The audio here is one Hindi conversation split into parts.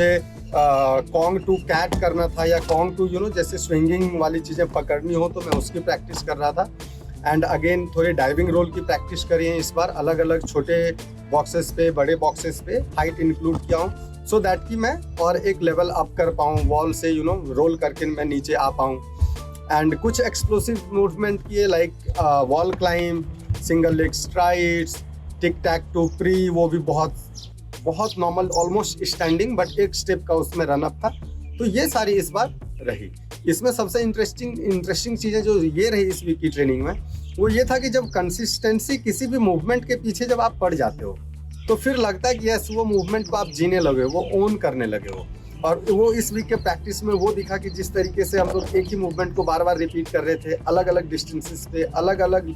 मुझे कॉन्ग टू कैट करना था या कॉन्ग टू जैसे स्विंगिंग वाली चीज़ें पकड़नी हो तो मैं उसकी प्रैक्टिस कर रहा था। एंड अगेन थोड़ी डाइविंग रोल की प्रैक्टिस करी है इस बार, अलग अलग छोटे बॉक्सेस पे बड़े बॉक्सेस पे हाइट इंक्लूड किया हूँ सो दैट कि मैं और एक लेवल अप कर पाऊँ, वॉल से रोल करके मैं नीचे आ पाऊँ। एंड कुछ एक्सप्लोसिव मूवमेंट किए like wall climb, single leg strides, tick tack to प्री, वो भी बहुत नॉर्मल ऑलमोस्ट स्टैंडिंग बट एक स्टेप का उसमें रन अप था। तो ये सारी इस बार रही। इसमें सबसे इंटरेस्टिंग चीज़ें जो ये रही इस वीक की ट्रेनिंग में वो ये था कि जब कंसिस्टेंसी किसी भी मूवमेंट के पीछे जब आप पड़ जाते हो तो फिर लगता है कि यस वो मूवमेंट को आप जीने लगे, वो ओन करने लगे हो। और वो इस वीक के प्रैक्टिस में वो दिखा कि जिस तरीके से हम लोग एक ही मूवमेंट को बार बार रिपीट कर रहे थे अलग अलग डिस्टेंसेस पे, अलग अलग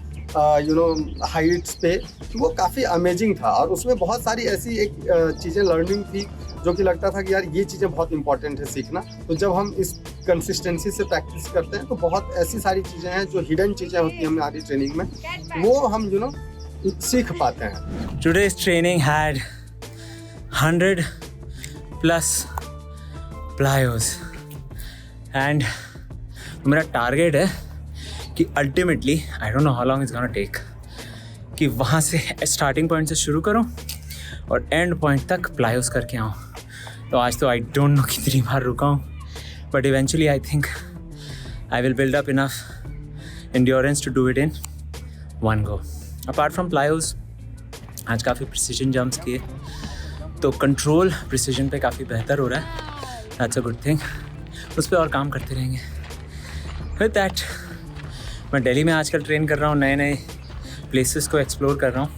हाइट्स पे, तो वो काफ़ी अमेजिंग था। और उसमें बहुत सारी ऐसी एक चीज़ें लर्निंग थी जो कि लगता था कि यार ये चीज़ें बहुत इंपॉर्टेंट है सीखना। तो जब हम इस कंसिस्टेंसी से प्रैक्टिस करते हैं तो बहुत ऐसी सारी चीज़ें हैं जो हिडन चीज़ें होती हैं हमारी ट्रेनिंग में, वो हम सीख पाते हैं। Today's training had 100 plus plyos and मेरा टारगेट है कि ultimately I don't know how long it's gonna take कि वहाँ से स्टार्टिंग पॉइंट से शुरू करूँ और एंड पॉइंट तक प्लायोस करके आऊँ। तो आज तो आई डोंट नो कितनी बार रुका हूँ but eventually I think I will build up enough endurance to do it in one go. Apart from plyos आज काफ़ी प्रिसीजन जंप्स किए तो कंट्रोल प्रिसीजन पे काफ़ी बेहतर हो रहा है। दैट्स अ गुड थिंग, उस पर और काम करते रहेंगे। विद दैट मैं दिल्ली में आजकल ट्रेन कर रहा हूँ, नए नए प्लेसेस को एक्सप्लोर कर रहा हूँ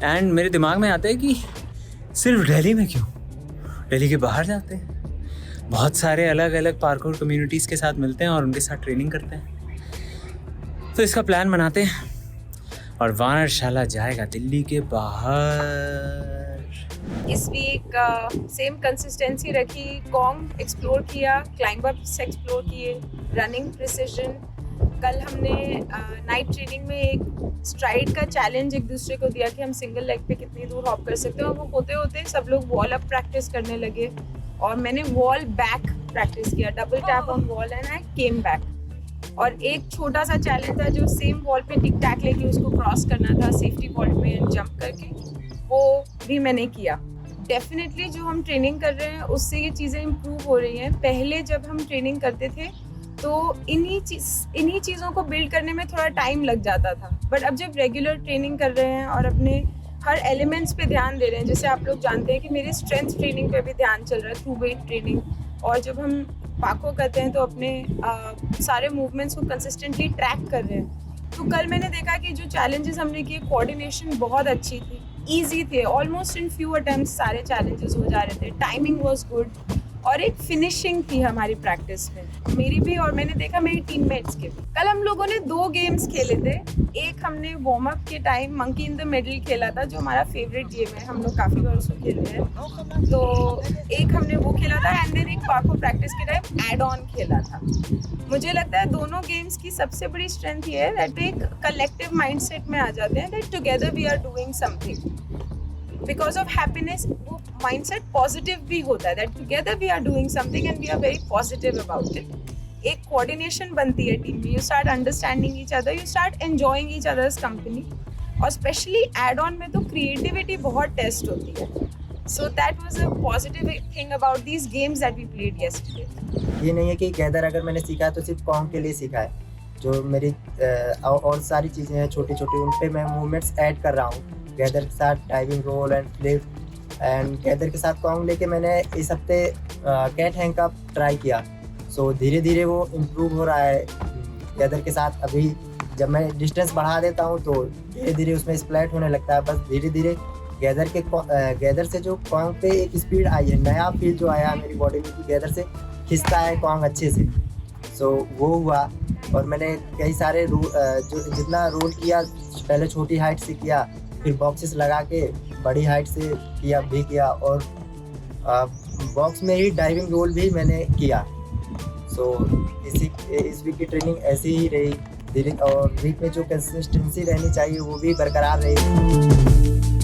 एंड मेरे दिमाग में आता है कि सिर्फ दिल्ली में क्यों, दिल्ली के बाहर जाते हैं, बहुत सारे अलग अलग पार्कोर कम्युनिटीज़ के साथ मिलते हैं और उनके साथ ट्रेनिंग करते हैं। तो इसका प्लान बनाते हैं और वानरशाला जाएगा दिल्ली के बाहर। इस वीक सेम कंसिस्टेंसी रखी, कॉन्ग एक्सप्लोर किया, क्लाइंब अप्स एक्सप्लोर किए, रनिंग प्रिसिजन। कल हमने नाइट ट्रेनिंग में एक स्ट्राइड का चैलेंज एक दूसरे को दिया कि हम सिंगल लेग पे कितनी दूर हॉप कर सकते हैं और वो होते होते सब लोग वॉल अप प्रैक्टिस करने लगे और मैंने वॉल बैक प्रैक्टिस किया, double tap on wall and I came back. और एक छोटा सा चैलेंज था जो सेम वॉल पे टिक टैक लेके उसको क्रॉस करना था सेफ्टी वॉल में जंप करके, वो भी मैंने किया। डेफिनेटली जो हम ट्रेनिंग कर रहे हैं उससे ये चीज़ें इम्प्रूव हो रही हैं। पहले जब हम ट्रेनिंग करते थे तो इन्हीं चीज़ों को बिल्ड करने में थोड़ा टाइम लग जाता था, बट अब जब रेगुलर ट्रेनिंग कर रहे हैं और अपने हर एलिमेंट्स पे ध्यान दे रहे हैं, जैसे आप लोग जानते हैं कि मेरे स्ट्रेंथ ट्रेनिंग पे भी ध्यान चल रहा है थ्रू वेट ट्रेनिंग, और जब हम पाको करते हैं तो अपने सारे मूवमेंट्स को कंसिस्टेंटली ट्रैक कर रहे हैं। तो कल मैंने देखा कि जो चैलेंजेस हमने किए, कोऑर्डिनेशन बहुत अच्छी थी, ईजी थे, ऑलमोस्ट इन फ्यू अटेम्प्ट्स सारे चैलेंजेस हो जा रहे थे, टाइमिंग वाज गुड और एक फिनिशिंग थी हमारी प्रैक्टिस में, मेरी भी और मैंने देखा मेरी टीममेट्स के भी। कल हम लोगों ने 2 गेम्स खेले थे। एक हमने वार्म अप के time monkey in the middle खेला था जो हमारा फेवरेट गेम है, हम लोग काफ़ी बार उसको खेलते हैं, तो एक हमने वो खेला था एंड देन एक पाको प्रैक्टिस के टाइम एड ऑन खेला था। मुझे लगता है दोनों गेम्स की सबसे बड़ी स्ट्रेंथ ये है दैट एक कलेक्टिव माइंडसेट में आ जाते हैं that together we are doing something because of happiness. वो माइंडसेट पॉजिटिव भी होता है that together we are doing something and we are very positive about it. एक कोऑर्डिनेशन बनती है टीम में, you start understanding each other, you start enjoying each other's company, और स्पेशली एड ऑन में तो क्रिएटिविटी बहुत टेस्ट होती है। So that was a positive thing about these games that we played yesterday. ये नहीं है कि गैदर अगर मैंने सीखा है तो सिर्फ कॉन्ग के लिए सीखा है, जो मेरी और सारी चीज़ें हैं छोटी छोटी, उन पे मैं मूवमेंट्स ऐड कर रहा हूँ। गैदर के साथ diving roll and flip and gather के साथ कॉन्ग लेके मैंने इस हफ्ते कैट हैंग का ट्राई किया। सो धीरे धीरे वो इम्प्रूव हो रहा है गैदर के साथ। अभी जब मैं डिस्टेंस बढ़ा देता हूँ तो धीरे धीरे उसमें स्प्लैट होने लगता है। बस धीरे धीरे गैदर से जो कॉन्ग पे एक स्पीड आई है, नया फील जो आया मेरी बॉडी में कि गैदर से खिंचता है कॉन्ग अच्छे से। सो वो हुआ और मैंने कई सारे जो जितना रोल किया पहले छोटी हाइट से किया, फिर बॉक्सेस लगा के बड़ी हाइट से किया और बॉक्स में ही डाइविंग रोल भी मैंने किया। सो इस वीक की ट्रेनिंग ऐसी ही रही धीरे, और वीक में जो कंसिस्टेंसी रहनी चाहिए वो भी बरकरार रही।